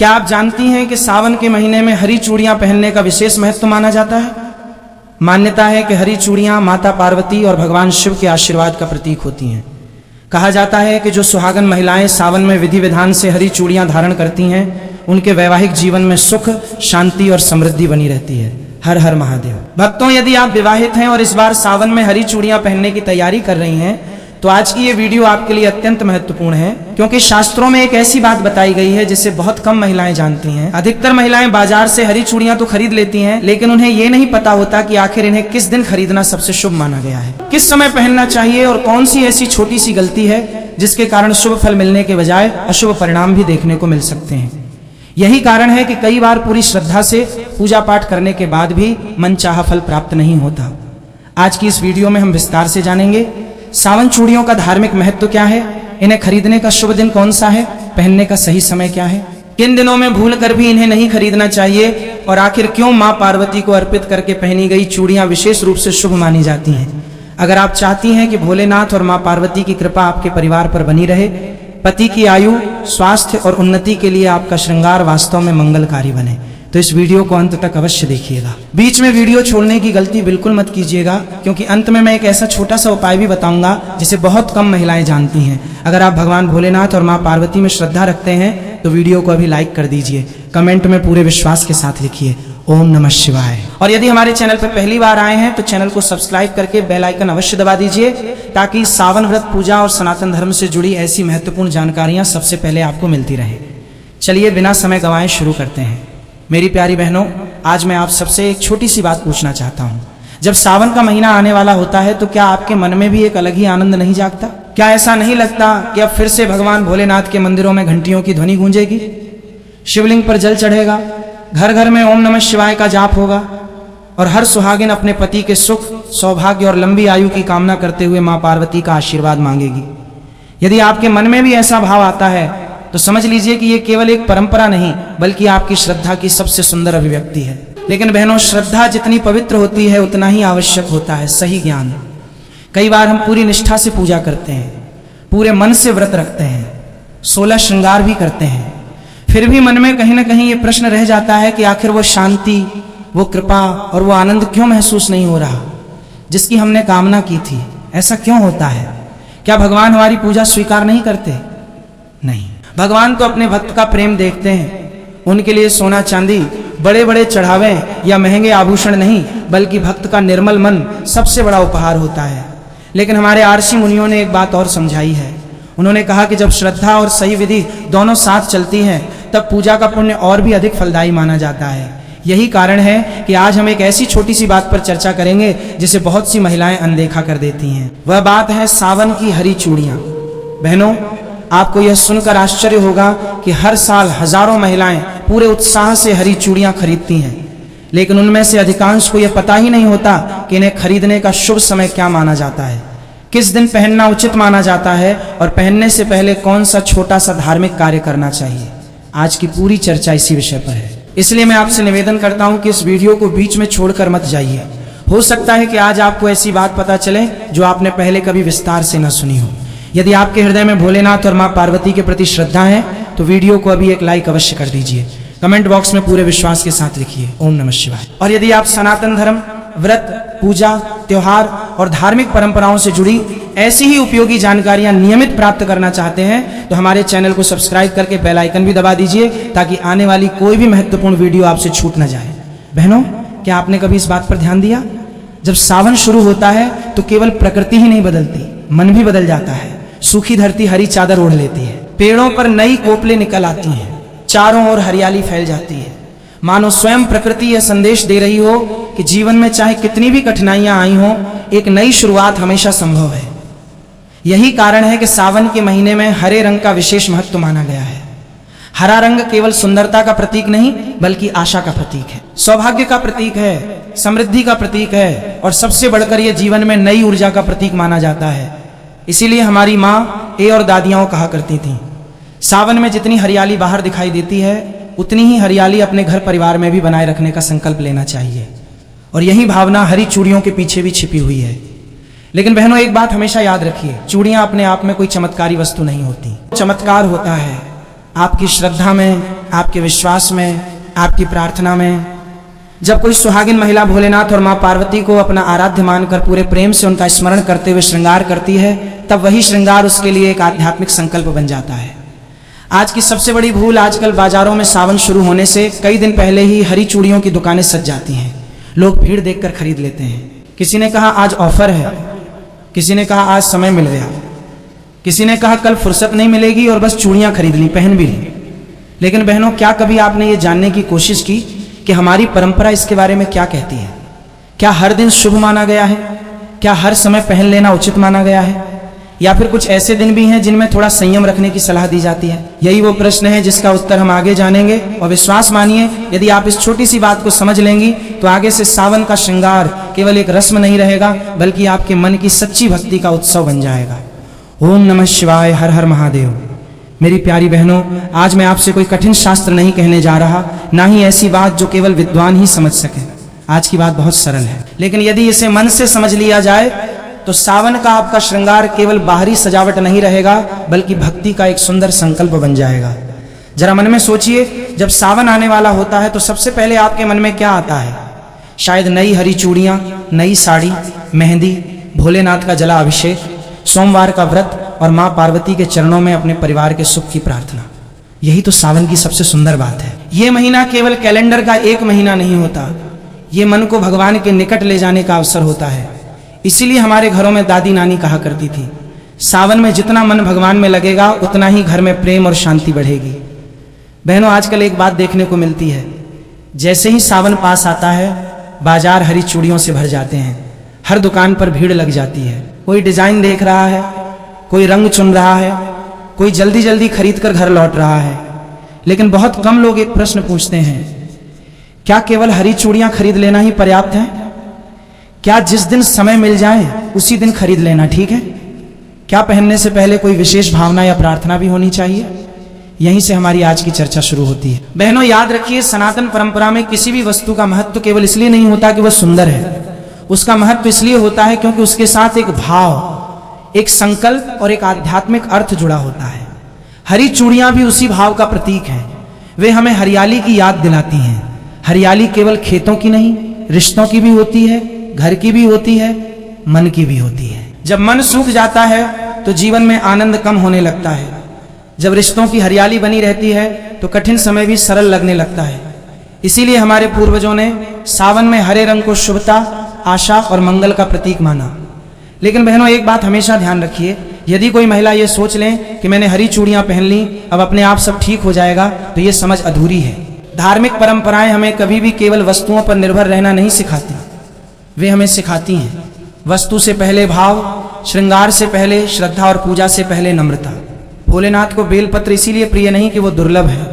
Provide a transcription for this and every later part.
क्या आप जानती हैं कि सावन के महीने में हरी चूड़ियां पहनने का विशेष महत्व माना जाता है। मान्यता है कि हरी चूड़ियां माता पार्वती और भगवान शिव के आशीर्वाद का प्रतीक होती हैं। कहा जाता है कि जो सुहागन महिलाएं सावन में विधि विधान से हरी चूड़ियां धारण करती हैं, उनके वैवाहिक जीवन में सुख, शांति और समृद्धि बनी रहती है। हर हर महादेव। भक्तों, यदि आप विवाहित हैं और इस बार सावन में हरी चूड़ियां पहनने की तैयारी कर रही हैं, तो आज की ये वीडियो आपके लिए अत्यंत महत्वपूर्ण है, क्योंकि शास्त्रों में एक ऐसी बात बताई गई है जिसे बहुत कम महिलाएं जानती हैं। अधिकतर महिलाएं बाजार से हरी चूड़ियां तो खरीद लेती हैं, लेकिन उन्हें ये नहीं पता होता कि आखिर इन्हें किस दिन खरीदना सबसे शुभ माना गया है, किस समय पहनना चाहिए और कौन सी ऐसी छोटी सी गलती है जिसके कारण शुभ फल मिलने के बजाय अशुभ परिणाम भी देखने को मिल सकते हैं। यही कारण है कि कई बार पूरी श्रद्धा से पूजा पाठ करने के बाद भी मनचाहा फल प्राप्त नहीं होता। आज की इस वीडियो में हम विस्तार से जानेंगे सावन चूड़ियों का धार्मिक महत्व क्या है, इन्हें खरीदने का शुभ दिन कौन सा है, पहनने का सही समय क्या है, किन दिनों में भूल कर भी इन्हें नहीं खरीदना चाहिए, और आखिर क्यों मां पार्वती को अर्पित करके पहनी गई चूड़ियां विशेष रूप से शुभ मानी जाती हैं। अगर आप चाहती हैं कि भोलेनाथ और मां पार्वती की कृपा आपके परिवार पर बनी रहे, पति की आयु, स्वास्थ्य और उन्नति के लिए आपका श्रृंगार वास्तव में मंगलकारी बने, तो इस वीडियो को अंत तक अवश्य देखिएगा। बीच में वीडियो छोड़ने की गलती बिल्कुल मत कीजिएगा, क्योंकि अंत में मैं एक ऐसा छोटा सा उपाय भी बताऊंगा जिसे बहुत कम महिलाएं जानती हैं। अगर आप भगवान भोलेनाथ और मां पार्वती में श्रद्धा रखते हैं तो वीडियो को अभी लाइक कर दीजिए, कमेंट में पूरे विश्वास के साथ लिखिए ओम नमः शिवाय। और यदि हमारे चैनल पर पहली बार आए हैं तो चैनल को सब्सक्राइब करके बेल आइकन अवश्य दबा दीजिए, ताकि सावन व्रत, पूजा और सनातन धर्म से जुड़ी ऐसी महत्वपूर्ण जानकारियां सबसे पहले आपको मिलती रहे। चलिए बिना समय गंवाए शुरू करते हैं। मेरी प्यारी बहनों, आज मैं आप सबसे एक छोटी सी बात पूछना चाहता हूँ। जब सावन का महीना आने वाला होता है तो क्या आपके मन में भी एक अलग ही आनंद नहीं जागता? क्या ऐसा नहीं लगता कि अब फिर से भगवान भोलेनाथ के मंदिरों में घंटियों की ध्वनि गूंजेगी, शिवलिंग पर जल चढ़ेगा, घर घर में ओम नमः शिवाय का जाप होगा, और हर सुहागिन अपने पति के सुख, सौभाग्य और लंबी आयु की कामना करते हुए मां पार्वती का आशीर्वाद मांगेगी। यदि आपके मन में भी ऐसा भाव आता है तो समझ लीजिए कि ये केवल एक परंपरा नहीं, बल्कि आपकी श्रद्धा की सबसे सुंदर अभिव्यक्ति है। लेकिन बहनों, श्रद्धा जितनी पवित्र होती है उतना ही आवश्यक होता है सही ज्ञान। कई बार हम पूरी निष्ठा से पूजा करते हैं, पूरे मन से व्रत रखते हैं, 16 श्रृंगार भी करते हैं, फिर भी मन में कहीं ना कहीं ये प्रश्न रह जाता है कि आखिर वो शांति, वो कृपा और वो आनंद क्यों महसूस नहीं हो रहा जिसकी हमने कामना की थी। ऐसा क्यों होता है? क्या भगवान हमारी पूजा स्वीकार नहीं करते? नहीं, भगवान तो अपने भक्त का प्रेम देखते हैं। उनके लिए सोना चांदी, बड़े बड़े चढ़ावे या महंगे आभूषण नहीं, बल्कि भक्त का निर्मल मन सबसे बड़ा उपहार होता है। लेकिन हमारे आर्षि मुनियों ने एक बात और समझाई है। उन्होंने कहा कि जब श्रद्धा और सही विधि दोनों साथ चलती हैं, तब पूजा का पुण्य और भी अधिक फलदायी माना जाता है। यही कारण है कि आज हम एक ऐसी छोटी सी बात पर चर्चा करेंगे जिसे बहुत सी महिलाएं अनदेखा कर देती हैं। वह बात है सावन की हरी चूड़ियां। बहनों, आपको यह सुनकर आश्चर्य होगा कि हर साल हजारों महिलाएं पूरे उत्साह से हरी चूड़ियां खरीदती हैं, लेकिन उनमें से अधिकांश को यह पता ही नहीं होता कि इन्हें खरीदने का शुभ समय क्या माना जाता है, किस दिन पहनना उचित माना जाता है, और पहनने से पहले कौन सा छोटा सा धार्मिक कार्य करना चाहिए। आज की पूरी चर्चा इसी विषय पर है। इसलिए मैं आपसे निवेदन करता हूं कि इस वीडियो को बीच में छोड़कर मत जाइए। हो सकता है कि आज आपको ऐसी बात पता चले जो आपने पहले कभी विस्तार से न सुनी हो। यदि आपके हृदय में भोलेनाथ और मां पार्वती के प्रति श्रद्धा है तो वीडियो को अभी एक लाइक अवश्य कर दीजिए। कमेंट बॉक्स में पूरे विश्वास के साथ लिखिए ओम नमः शिवाय। और यदि आप सनातन धर्म, व्रत, पूजा, त्योहार और धार्मिक परंपराओं से जुड़ी ऐसी ही उपयोगी जानकारियां नियमित प्राप्त करना चाहते हैं तो हमारे चैनल को सब्सक्राइब करके बेल आइकन भी दबा दीजिए, ताकि आने वाली कोई भी महत्वपूर्ण वीडियो आपसे छूट न जाए। बहनों, क्या आपने कभी इस बात पर ध्यान दिया? जब सावन शुरू होता है तो केवल प्रकृति ही नहीं बदलती, मन भी बदल जाता है। सूखी धरती हरी चादर ओढ़ लेती है, पेड़ों पर नई कोपलें निकल आती हैं, चारों ओर हरियाली फैल जाती है, मानो स्वयं प्रकृति यह संदेश दे रही हो कि जीवन में चाहे कितनी भी कठिनाइयां आई हों, एक नई शुरुआत हमेशा संभव है। यही कारण है कि सावन के महीने में हरे रंग का विशेष महत्व माना गया है। हरा रंग केवल सुंदरता का प्रतीक नहीं, बल्कि आशा का प्रतीक है, सौभाग्य का प्रतीक है, समृद्धि का प्रतीक है, और सबसे बढ़कर यह जीवन में नई ऊर्जा का प्रतीक माना जाता है। इसीलिए हमारी माँ और दादियाँ कहा करती थीं, सावन में जितनी हरियाली बाहर दिखाई देती है, उतनी ही हरियाली अपने घर परिवार में भी बनाए रखने का संकल्प लेना चाहिए। और यही भावना हरी चूड़ियों के पीछे भी छिपी हुई है। लेकिन बहनों, एक बात हमेशा याद रखिए, चूड़ियां अपने आप में कोई चमत्कारी वस्तु नहीं होती। चमत्कार होता है आपकी श्रद्धा में, आपके विश्वास में, आपकी प्रार्थना में। जब कोई सुहागिन महिला भोलेनाथ और माँ पार्वती को अपना आराध्य मानकर पूरे प्रेम से उनका स्मरण करते हुए श्रृंगार करती है, तब वही श्रृंगार उसके लिए एक आध्यात्मिक संकल्प बन जाता है। आज की सबसे बड़ी भूल, आजकल बाजारों में सावन शुरू होने से कई दिन पहले ही हरी चूड़ियों की दुकानें सज जाती हैं। लोग भीड़ देखकर खरीद लेते हैं। किसी ने कहा आज ऑफर है, किसी ने कहा आज समय मिल गया, किसी ने कहा कल फुर्सत नहीं मिलेगी और बस चूड़ियां खरीद ली, पहन भी ली। लेकिन बहनों, क्या कभी आपने ये जानने की कोशिश की कि हमारी परंपरा इसके बारे में क्या कहती है? क्या हर दिन शुभ माना गया है? क्या हर समय पहन लेना उचित माना गया है? या फिर कुछ ऐसे दिन भी हैं जिनमें थोड़ा संयम रखने की सलाह दी जाती है? यही वो प्रश्न है जिसका उत्तर हम आगे जानेंगे। और विश्वास मानिए, यदि आप इस छोटी सी बात को समझ लेंगी तो आगे से सावन का श्रृंगार केवल एक रस्म नहीं रहेगा, बल्कि आपके मन की सच्ची भक्ति का उत्सव बन जाएगा। ओम नमः शिवाय, हर हर महादेव। मेरी प्यारी बहनों, आज मैं आपसे कोई कठिन शास्त्र नहीं कहने जा रहा, ना ही ऐसी बात जो केवल विद्वान ही समझ सके। आज की बात बहुत सरल है, लेकिन यदि इसे मन से समझ लिया जाए तो सावन का आपका श्रृंगार केवल बाहरी सजावट नहीं रहेगा, बल्कि भक्ति का एक सुंदर संकल्प बन जाएगा। जरा मन में सोचिए, जब सावन आने वाला होता है तो सबसे पहले आपके मन में क्या आता है? शायद नई हरी चूड़ियां, नई साड़ी, मेहंदी, भोलेनाथ का जला अभिषेक, सोमवार का व्रत और माँ पार्वती के चरणों में अपने परिवार के सुख की प्रार्थना। यही तो सावन की सबसे सुंदर बात है। ये महीना केवल कैलेंडर का एक महीना नहीं होता, ये मन को भगवान के निकट ले जाने का अवसर होता है। इसीलिए हमारे घरों में दादी नानी कहा करती थी, सावन में जितना मन भगवान में लगेगा उतना ही घर में प्रेम और शांति बढ़ेगी। बहनों, आजकल एक बात देखने को मिलती है, जैसे ही सावन पास आता है बाजार हरी चूड़ियों से भर जाते हैं। हर दुकान पर भीड़ लग जाती है। कोई डिजाइन देख रहा है, कोई रंग चुन रहा है, कोई जल्दी जल्दी खरीद कर घर लौट रहा है। लेकिन बहुत कम लोग एक प्रश्न पूछते हैं, क्या केवल हरी चूड़ियां खरीद लेना ही पर्याप्त है? क्या जिस दिन समय मिल जाए उसी दिन खरीद लेना ठीक है? क्या पहनने से पहले कोई विशेष भावना या प्रार्थना भी होनी चाहिए? यहीं से हमारी आज की चर्चा शुरू होती है। बहनों, याद रखिए, सनातन परंपरा में किसी भी वस्तु का महत्व केवल इसलिए नहीं होता कि वह सुंदर है। उसका महत्व इसलिए होता है क्योंकि उसके साथ एक भाव, एक संकल्प और एक आध्यात्मिक अर्थ जुड़ा होता है। हरी चूड़ियां भी उसी भाव का प्रतीक हैं। वे हमें हरियाली की याद दिलाती हैं। हरियाली केवल खेतों की नहीं, रिश्तों की भी होती है, घर की भी होती है, मन की भी होती है। जब मन सूख जाता है तो जीवन में आनंद कम होने लगता है। जब रिश्तों की हरियाली बनी रहती है तो कठिन समय भी सरल लगने लगता है। इसीलिए हमारे पूर्वजों ने सावन में हरे रंग को शुभता, आशा और मंगल का प्रतीक माना। लेकिन बहनों, एक बात हमेशा ध्यान रखिए, यदि कोई महिला ये सोच लें कि मैंने हरी चूड़ियां पहन ली, अब अपने आप सब ठीक हो जाएगा, तो ये समझ अधूरी है। धार्मिक परंपराएं हमें कभी भी केवल वस्तुओं पर निर्भर रहना नहीं सिखाती, वे हमें सिखाती हैं वस्तु से पहले भाव, श्रृंगार से पहले श्रद्धा और पूजा से पहले नम्रता। भोलेनाथ को बेलपत्र इसीलिए प्रिय नहीं कि वो दुर्लभ है,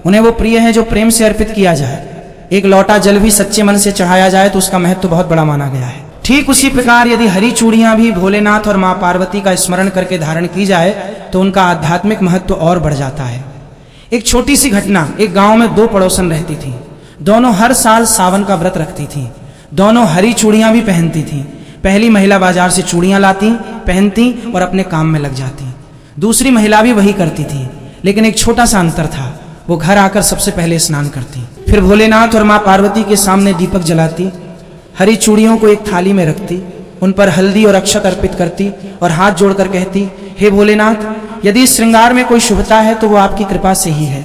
उन्हें वो प्रिय है जो प्रेम से अर्पित किया जाए। एक लोटा जल भी सच्चे मन से चढ़ाया जाए तो उसका महत्व बहुत बड़ा माना गया है। ठीक उसी प्रकार यदि हरी चूड़ियां भी भोलेनाथ और माँ पार्वती का स्मरण करके धारण की जाए तो उनका आध्यात्मिक महत्व और बढ़ जाता है। एक छोटी सी घटना, एक गांव में दो पड़ोसन रहती थी। दोनों हर साल सावन का व्रत रखती थी। दोनों हरी चूड़ियां भी पहनती थीं। पहली महिला बाजार से चूड़ियां लाती, पहनती और अपने काम में लग जाती। दूसरी महिला भी वही करती थी, लेकिन एक छोटा सा अंतर था, वो घर आकर सबसे पहले स्नान करती, फिर भोलेनाथ और माँ पार्वती के सामने दीपक जलाती, हरी चूड़ियों को एक थाली में रखती, उन पर हल्दी और अक्षत अर्पित करती और हाथ जोड़कर कहती, हे भोलेनाथ, यदि इस श्रृंगार में कोई शुभता है तो वो आपकी कृपा से ही है।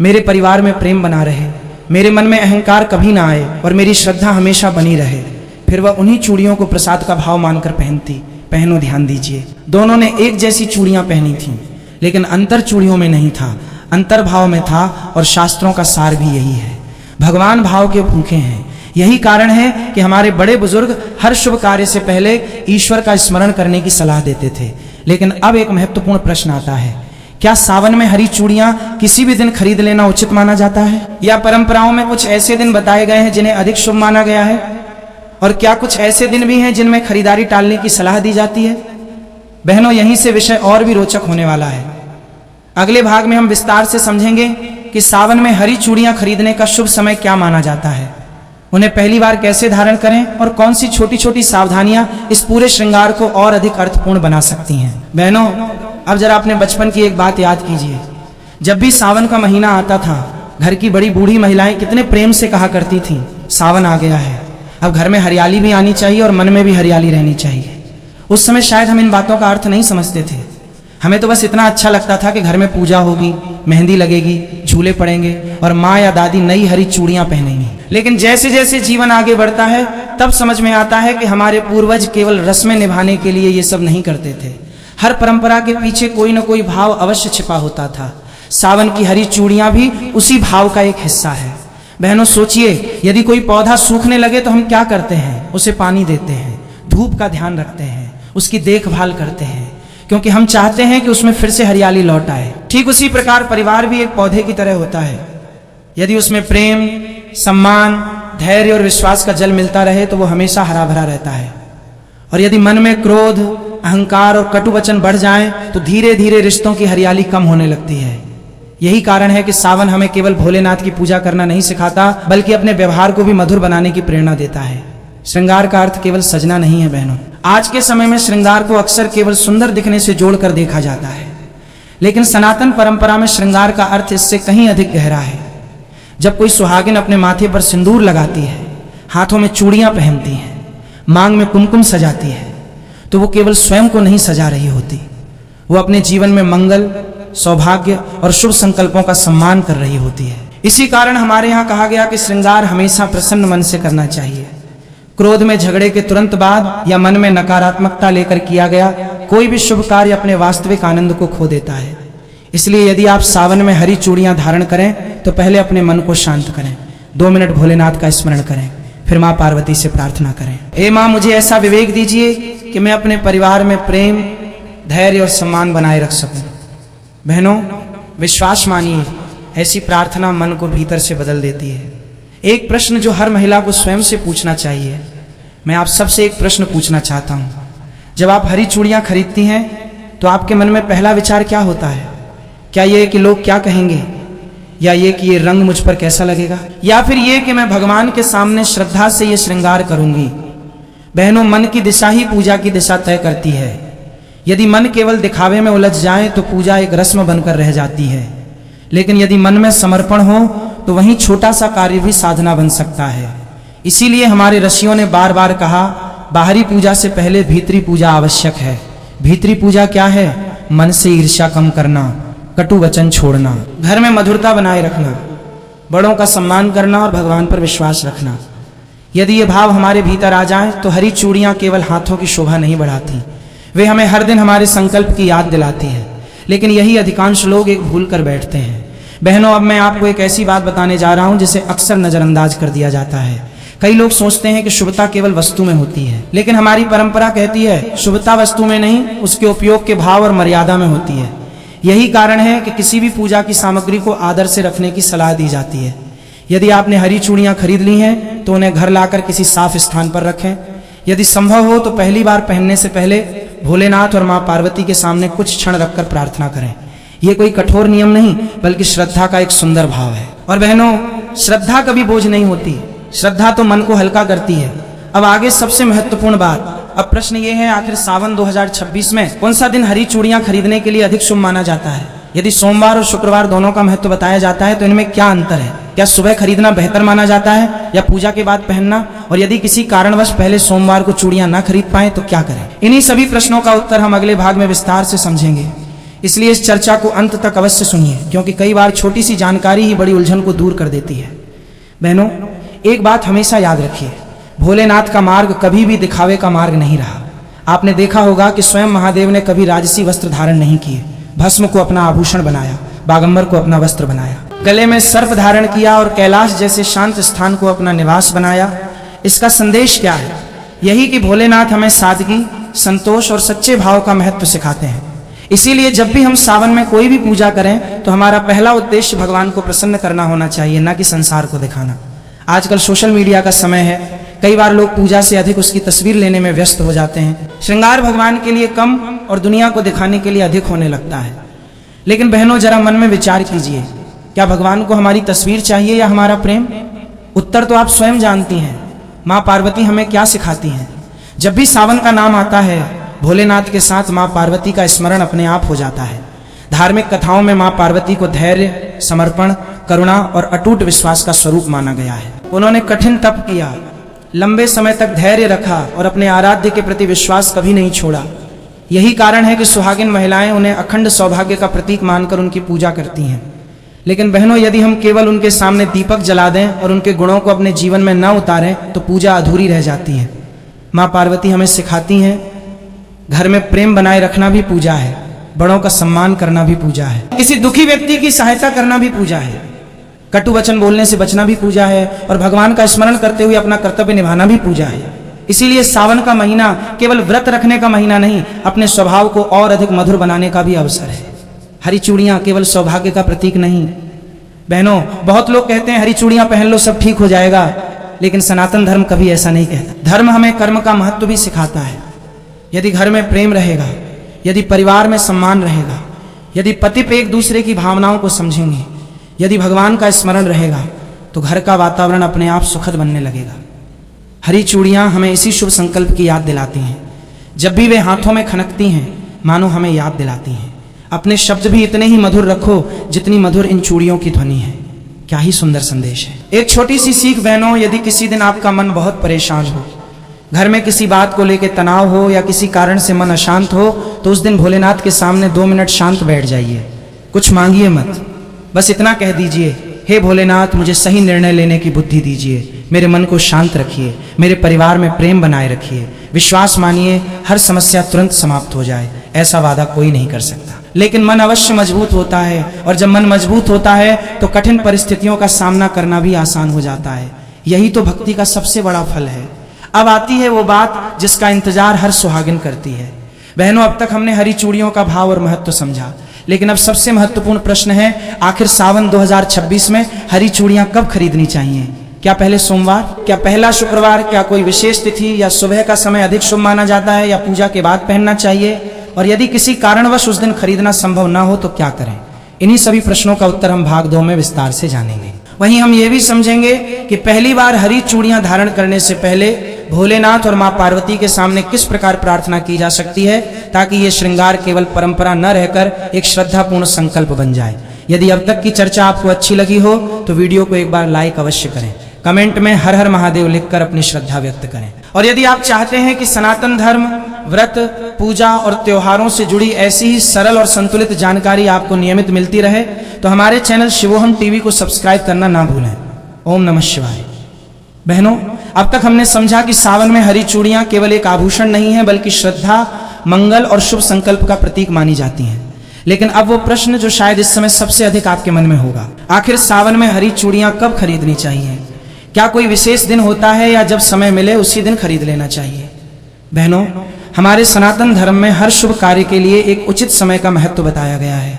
मेरे परिवार में प्रेम बना रहे, मेरे मन में अहंकार कभी ना आए और मेरी श्रद्धा हमेशा बनी रहे। फिर वह उन्हीं चूड़ियों को प्रसाद का भाव मानकर पहनती। पहनो, ध्यान दीजिए, दोनों ने एक जैसी चूड़ियां पहनी थीं, लेकिन अंतर चूड़ियों में नहीं था, अंतर भाव में था। और शास्त्रों का सार भी यही है, भगवान भाव के भूखे हैं। यही कारण है कि हमारे बड़े बुजुर्ग हर शुभ कार्य से पहले ईश्वर का स्मरण करने की सलाह देते थे। लेकिन अब एक महत्वपूर्ण प्रश्न आता है, क्या सावन में हरी चूड़ियां किसी भी दिन खरीद लेना उचित माना जाता है, या परंपराओं में कुछ ऐसे दिन बताए गए हैं जिन्हें अधिक शुभ माना गया है? और क्या कुछ ऐसे दिन भी हैं जिनमें खरीदारी टालने की सलाह दी जाती है? बहनों, यहीं से विषय और भी रोचक होने वाला है। अगले भाग में हम विस्तार से समझेंगे कि सावन में हरी चूड़ियां खरीदने का शुभ समय क्या माना जाता है, उन्हें पहली बार कैसे धारण करें और कौन सी छोटी छोटी सावधानियां इस पूरे श्रृंगार को और अधिक अर्थपूर्ण बना सकती हैं। बहनों, अब जरा अपने बचपन की एक बात याद कीजिए। जब भी सावन का महीना आता था, घर की बड़ी बूढ़ी महिलाएं कितने प्रेम से कहा करती थीं, सावन आ गया है, अब घर में हरियाली भी आनी चाहिए और मन में भी हरियाली रहनी चाहिए। उस समय शायद हम इन बातों का अर्थ नहीं समझते थे। हमें तो बस इतना अच्छा लगता था कि घर में पूजा होगी, मेहंदी लगेगी, झूले पड़ेंगे और माँ या दादी नई हरी चूड़ियां पहनेंगी। लेकिन जैसे जैसे जीवन आगे बढ़ता है, तब समझ में आता है कि हमारे पूर्वज केवल रस्में निभाने के लिए ये सब नहीं करते थे। हर परंपरा के पीछे कोई न कोई भाव अवश्य छिपा होता था। सावन की हरी चूड़ियां भी उसी भाव का एक हिस्सा है। बहनों, सोचिए, यदि कोई पौधा सूखने लगे तो हम क्या करते हैं? उसे पानी देते हैं, धूप का ध्यान रखते हैं, उसकी देखभाल करते हैं, क्योंकि हम चाहते हैं कि उसमें फिर से हरियाली लौट आए। ठीक उसी प्रकार परिवार भी एक पौधे की तरह होता है। यदि उसमें प्रेम, सम्मान, धैर्य और विश्वास का जल मिलता रहे तो वो हमेशा हरा भरा रहता है। और यदि मन में क्रोध, अहंकार और कटु वचन बढ़ जाएं तो धीरे धीरे रिश्तों की हरियाली कम होने लगती है। यही कारण है कि सावन हमें केवल भोलेनाथ की पूजा करना नहीं सिखाता, बल्कि अपने व्यवहार को भी मधुर बनाने की प्रेरणा देता है। श्रृंगार का अर्थ केवल सजना नहीं है बहनों। आज के समय में श्रृंगार को अक्सर केवल सुंदर दिखने से जोड़कर देखा जाता है, लेकिन सनातन परंपरा में श्रृंगार का अर्थ इससे कहीं अधिक गहरा है। जब कोई सुहागिन अपने माथे पर सिंदूर लगाती है, हाथों में चूड़ियां पहनती है, मांग में कुमकुम सजाती है, तो वो केवल स्वयं को नहीं सजा रही होती, वो अपने जीवन में मंगल, सौभाग्य और शुभ संकल्पों का सम्मान कर रही होती है। इसी कारण हमारे यहाँ कहा गया कि श्रृंगार हमेशा प्रसन्न मन से करना चाहिए। क्रोध में झगड़े के तुरंत बाद या मन में नकारात्मकता लेकर किया गया कोई भी शुभ कार्य अपने वास्तविक आनंद को खो देता है। इसलिए यदि आप सावन में हरी चूड़ियां धारण करें तो पहले अपने मन को शांत करें, 2 मिनट भोलेनाथ का स्मरण करें, फिर माँ पार्वती से प्रार्थना करें, हे माँ, मुझे ऐसा विवेक दीजिए कि मैं अपने परिवार में प्रेम, धैर्य और सम्मान बनाए रख सकूं। बहनों, विश्वास मानिए, ऐसी प्रार्थना मन को भीतर से बदल देती है। एक प्रश्न जो हर महिला को स्वयं से पूछना चाहिए, मैं आप सबसे एक प्रश्न पूछना चाहता हूं। जब आप हरी चूड़ियां खरीदती हैं तो आपके मन में पहला विचार क्या होता है? क्या ये कि लोग क्या कहेंगे, या ये कि ये रंग मुझ पर कैसा लगेगा, या फिर ये कि मैं भगवान के सामने श्रद्धा से ये श्रृंगार करूंगी? बहनों, मन की दिशा ही पूजा की दिशा तय करती है। यदि मन केवल दिखावे में उलझ जाए तो पूजा एक रस्म बनकर रह जाती है, लेकिन यदि मन में समर्पण हो तो वहीं छोटा सा कार्य भी साधना बन सकता है। इसीलिए हमारे ऋषियों ने बार बार कहा, बाहरी पूजा से पहले भीतरी पूजा आवश्यक है। भीतरी पूजा क्या है? मन से ईर्ष्या कम करना, कटु वचन छोड़ना, घर में मधुरता बनाए रखना, बड़ों का सम्मान करना और भगवान पर विश्वास रखना। यदि ये भाव हमारे भीतर आ जाए तो हरी चूड़ियां केवल हाथों की शोभा नहीं बढ़ाती, वे हमें हर दिन हमारे संकल्प की याद दिलाती है। लेकिन यही अधिकांश लोग एक भूल कर बैठते हैं। बहनों, अब मैं आपको एक ऐसी बात बताने जा रहा हूं जिसे अक्सर नजरअंदाज कर दिया जाता है। कई लोग सोचते हैं कि शुभता केवल वस्तु में होती है, लेकिन हमारी परंपरा कहती है शुभता वस्तु में नहीं, उसके उपयोग के भाव और मर्यादा में होती है। यही कारण है कि किसी भी पूजा की सामग्री को आदर से रखने की सलाह दी जाती है। यदि आपने हरी चूड़ियां खरीद ली हैं तो उन्हें घर लाकर किसी साफ स्थान पर रखें। यदि संभव हो तो पहली बार पहनने से पहले भोलेनाथ और माँ पार्वती के सामने कुछ क्षण रखकर प्रार्थना करें। यह कोई कठोर नियम नहीं, बल्कि श्रद्धा का एक सुंदर भाव है। और बहनों, श्रद्धा कभी बोझ नहीं होती, श्रद्धा तो मन को हल्का करती है। अब आगे सबसे महत्वपूर्ण बात। अब प्रश्न ये है, आखिर सावन 2026 में कौन सा दिन हरी चूड़ियां खरीदने के लिए अधिक शुभ माना जाता है? यदि सोमवार और शुक्रवार दोनों का महत्व बताया जाता है तो इनमें क्या अंतर है? क्या सुबह खरीदना बेहतर माना जाता है या पूजा के बाद पहनना? और यदि किसी कारणवश पहले सोमवार को चूड़ियां ना खरीद पाए तो क्या करें? इन्हीं सभी प्रश्नों का उत्तर हम अगले भाग में विस्तार से समझेंगे, इसलिए इस चर्चा को अंत तक अवश्य सुनिए, क्योंकि कई बार छोटी सी जानकारी ही बड़ी उलझन को दूर कर देती है। बहनों, एक बात हमेशा याद रखिए, भोलेनाथ का मार्ग कभी भी दिखावे का मार्ग नहीं रहा। आपने देखा होगा कि स्वयं महादेव ने कभी राजसी वस्त्र धारण नहीं किए, भस्म को अपना आभूषण बनाया, बागंबर को अपना वस्त्र बनाया, गले में सर्प धारण किया और कैलाश जैसे शांत स्थान को अपना निवास बनाया। इसका संदेश क्या है? यही कि भोलेनाथ हमें सादगी, संतोष और सच्चे भाव का महत्व सिखाते हैं। इसीलिए जब भी हम सावन में कोई भी पूजा करें तो हमारा पहला उद्देश्य भगवान को प्रसन्न करना होना चाहिए, न कि संसार को दिखाना। आजकल सोशल मीडिया का समय है, कई बार लोग पूजा से अधिक उसकी तस्वीर लेने में व्यस्त हो जाते हैं। श्रृंगार भगवान के लिए कम और दुनिया को दिखाने के लिए अधिक होने लगता है। लेकिन बहनों, जरा मन में विचार कीजिए, क्या भगवान को हमारी तस्वीर चाहिए या हमारा प्रेम? उत्तर तो आप स्वयं जानती हैं। माँ पार्वती हमें क्या सिखाती हैं? जब भी सावन का नाम आता है, भोलेनाथ के साथ माँ पार्वती का स्मरण अपने आप हो जाता है। धार्मिक कथाओं में मां पार्वती को धैर्य, समर्पण, करुणा और अटूट विश्वास का स्वरूप माना गया है। उन्होंने कठिन तप किया, लंबे समय तक धैर्य रखा और अपने आराध्य के प्रति विश्वास कभी नहीं छोड़ा। यही कारण है कि सुहागिन महिलाएं उन्हें अखंड सौभाग्य का प्रतीक मानकर उनकी पूजा करती हैं। लेकिन बहनों, यदि हम केवल उनके सामने दीपक जला दें और उनके गुणों को अपने जीवन में न उतारें तो पूजा अधूरी रह जाती है। माँ पार्वती हमें सिखाती हैं, घर में प्रेम बनाए रखना भी पूजा है, बड़ों का सम्मान करना भी पूजा है, किसी दुखी व्यक्ति की सहायता करना भी पूजा है, कटु वचन बोलने से बचना भी पूजा है और भगवान का स्मरण करते हुए अपना कर्तव्य निभाना भी पूजा है। इसीलिए सावन का महीना केवल व्रत रखने का महीना नहीं, अपने स्वभाव को और अधिक मधुर बनाने का भी अवसर है। हरी चूड़ियां केवल सौभाग्य का प्रतीक नहीं। बहनों, बहुत लोग कहते हैं हरी चूड़ियां पहन लो सब ठीक हो जाएगा, लेकिन सनातन धर्म कभी ऐसा नहीं कहता। धर्म हमें कर्म का महत्व भी सिखाता है। यदि घर में प्रेम रहेगा, यदि परिवार में सम्मान रहेगा, यदि पति पे एक दूसरे की भावनाओं को समझेंगे, यदि भगवान का स्मरण रहेगा, तो घर का वातावरण अपने आप सुखद बनने लगेगा। हरी चूड़ियां हमें इसी शुभ संकल्प की याद दिलाती हैं। जब भी वे हाथों में खनकती हैं, मानो हमें याद दिलाती हैं, अपने शब्द भी इतने ही मधुर रखो जितनी मधुर इन चूड़ियों की ध्वनि है। क्या ही सुंदर संदेश है। एक छोटी सी सीख बहनों, यदि किसी दिन आपका मन बहुत परेशान हो, घर में किसी बात को लेकर तनाव हो या किसी कारण से मन अशांत हो, तो उस दिन भोलेनाथ के सामने 2 मिनट शांत बैठ जाइए। कुछ मांगिए मत, बस इतना कह दीजिए, हे भोलेनाथ, मुझे सही निर्णय लेने की बुद्धि दीजिए, मेरे मन को शांत रखिए, मेरे परिवार में प्रेम बनाए रखिए, विश्वास मानिए हर समस्या तुरंत समाप्त हो जाए। ऐसा वादा कोई नहीं कर सकता, लेकिन मन अवश्य मजबूत होता है, और जब मन मजबूत होता है तो कठिन परिस्थितियों का सामना करना भी आसान हो जाता है। यही तो भक्ति का सबसे बड़ा फल है। अब आती है वो बात जिसका इंतजार हर सुहागिन करती है। बहनों, अब तक हमने हरी चूड़ियों का भाव और महत्व समझा, लेकिन अब सबसे महत्वपूर्ण प्रश्न है, आखिर सावन 2026 में हरी चूड़ियां कब खरीदनी चाहिए? क्या पहले सोमवार, क्या पहला शुक्रवार, क्या कोई विशेष तिथि या सुबह का समय अधिक शुभ माना जाता है, या पूजा के बाद पहनना चाहिए? और यदि किसी कारणवश उस दिन खरीदना संभव ना हो तो क्या करें? इन्हीं सभी प्रश्नों का उत्तर हम भाग 2 में विस्तार से जानेंगे। वहीं हम ये भी समझेंगे कि पहली बार हरी चूड़ियां धारण करने से पहले भोलेनाथ और मां पार्वती के सामने किस प्रकार प्रार्थना की जा सकती है, ताकि ये श्रृंगार केवल परंपरा न रहकर एक श्रद्धापूर्ण संकल्प बन जाए। यदि अब तक की चर्चा आपको अच्छी लगी हो तो वीडियो को एक बार लाइक अवश्य करें, कमेंट में हर हर महादेव लिखकर अपनी श्रद्धा व्यक्त करें। और यदि आप चाहते हैं कि सनातन धर्म, व्रत, पूजा और त्योहारों से जुड़ी ऐसी ही सरल और संतुलित जानकारी आपको नियमित मिलती रहे, तो हमारे चैनल शिवोहम टीवी को सब्सक्राइब करना ना भूलें। ओम नमः शिवाय। बहनों, अब तक हमने समझा कि सावन में हरी चूड़ियां केवल एक आभूषण नहीं है, बल्कि श्रद्धा, मंगल और शुभ संकल्प का प्रतीक मानी जाती हैं। लेकिन अब वो प्रश्न जो शायद इस समय सबसे अधिक आपके मन में होगा, आखिर सावन में हरी चूड़ियां कब खरीदनी चाहिए? क्या कोई विशेष दिन होता है, या जब समय मिले उसी दिन खरीद लेना चाहिए? बहनों, हमारे सनातन धर्म में हर शुभ कार्य के लिए एक उचित समय का महत्व बताया गया है।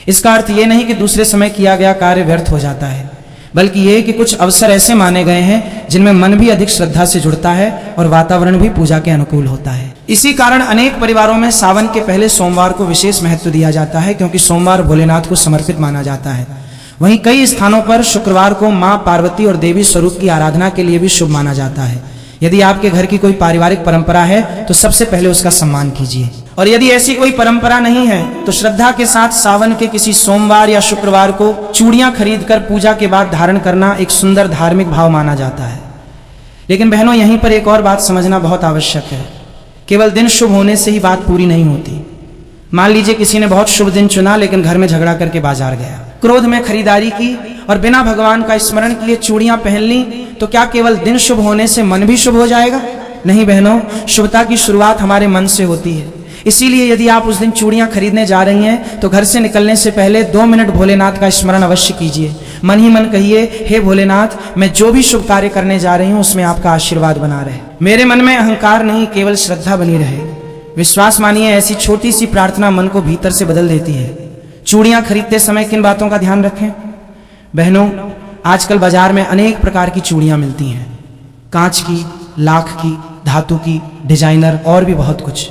इसका अर्थ ये नहीं कि दूसरे समय किया गया कार्य व्यर्थ हो जाता है, बल्कि ये कि कुछ अवसर ऐसे माने गए हैं जिनमें मन भी अधिक श्रद्धा से जुड़ता है और वातावरण भी पूजा के अनुकूल होता है। इसी कारण अनेक परिवारों में सावन के पहले सोमवार को विशेष महत्व दिया जाता है, क्योंकि सोमवार भोलेनाथ को समर्पित माना जाता है। वहीं कई स्थानों पर शुक्रवार को मां पार्वती और देवी स्वरूप की आराधना के लिए भी शुभ माना जाता है। यदि आपके घर की कोई पारिवारिक परंपरा है तो सबसे पहले उसका सम्मान कीजिए, और यदि ऐसी कोई परंपरा नहीं है तो श्रद्धा के साथ सावन के किसी सोमवार या शुक्रवार को चूड़ियां खरीदकर पूजा के बाद धारण करना एक सुंदर धार्मिक भाव माना जाता है। लेकिन बहनों, यहीं पर एक और बात समझना बहुत आवश्यक है। केवल दिन शुभ होने से ही बात पूरी नहीं होती। मान लीजिए किसी ने बहुत शुभ दिन चुना, लेकिन घर में झगड़ा करके बाजार गया, क्रोध में खरीदारी की और बिना भगवान का स्मरण किए चूड़ियां पहन ली, तो क्या केवल दिन शुभ होने से मन भी शुभ हो जाएगा? नहीं बहनों, शुभता की शुरुआत हमारे मन से होती है। इसीलिए यदि आप उस दिन चूड़ियां खरीदने जा रही हैं तो घर से निकलने से पहले 2 मिनट भोलेनाथ का स्मरण अवश्य कीजिए। मन ही मन कहिए, हे भोलेनाथ, मैं जो भी शुभ कार्य करने जा रही हूं उसमें आपका आशीर्वाद बना रहे। मेरे मन में अहंकार नहीं, केवल श्रद्धा बनी रहे। विश्वास मानिए, ऐसी छोटी सी प्रार्थना मन को भीतर से बदल देती है। चूड़ियां खरीदते समय किन बातों का ध्यान रखें? बहनों, आजकल बाजार में अनेक प्रकार की चूड़ियां मिलती हैं, कांच की, लाख की, धातु की, डिजाइनर और भी बहुत कुछ।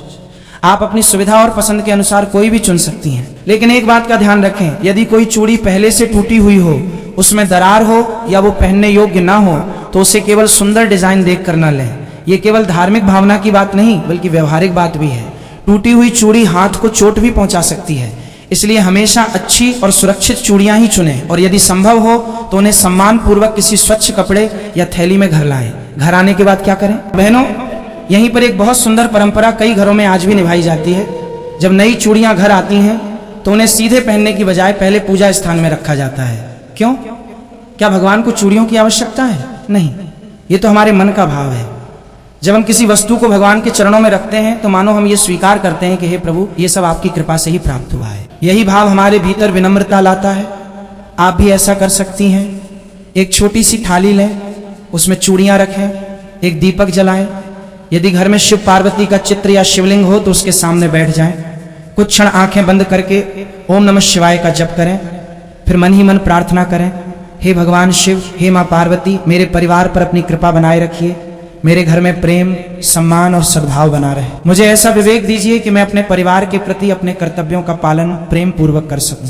आप अपनी सुविधा और पसंद के अनुसार कोई भी चुन सकती हैं। लेकिन एक बात का ध्यान रखें, यदि कोई चूड़ी पहले से टूटी हुई हो, उसमें दरार हो या वो पहनने योग्य ना हो, तो उसे केवल सुंदर डिजाइन देख कर न लें। ये केवल धार्मिक भावना की बात नहीं, बल्कि व्यवहारिक बात भी है। टूटी हुई चूड़ी हाथ को चोट भी पहुंचा सकती है, इसलिए हमेशा अच्छी और सुरक्षित चूड़ियां ही चुनें और यदि संभव हो तो उन्हें सम्मान पूर्वक किसी स्वच्छ कपड़े या थैली में घर लाएं। घर आने के बाद क्या करें? बहनों, यहीं पर एक बहुत सुंदर परंपरा कई घरों में आज भी निभाई जाती है। जब नई चूड़ियां घर आती हैं तो उन्हें सीधे पहनने की बजाय पहले पूजा स्थान में रखा जाता है। क्यों? क्या भगवान को चूड़ियों की आवश्यकता है? नहीं, ये तो हमारे मन का भाव है। जब हम किसी वस्तु को भगवान के चरणों में रखते हैं तो मानो हम ये स्वीकार करते हैं कि हे प्रभु, ये सब आपकी कृपा से ही प्राप्त हुआ है। यही भाव हमारे भीतर विनम्रता लाता है। आप भी ऐसा कर सकती हैं। एक छोटी सी थाली लें, उसमें चूड़ियां रखें, एक दीपक जलाएं। यदि घर में शिव पार्वती का चित्र या शिवलिंग हो तो उसके सामने बैठ जाएं। कुछ क्षण आंखें बंद करके ओम नमः शिवाय का जप करें। फिर मन ही मन प्रार्थना करें, हे भगवान शिव, हे माँ पार्वती, मेरे परिवार पर अपनी कृपा बनाए रखिए। मेरे घर में प्रेम, सम्मान और सद्भाव बना रहे। मुझे ऐसा विवेक दीजिए कि मैं अपने परिवार के प्रति अपने कर्तव्यों का पालन प्रेम पूर्वक कर सकूं।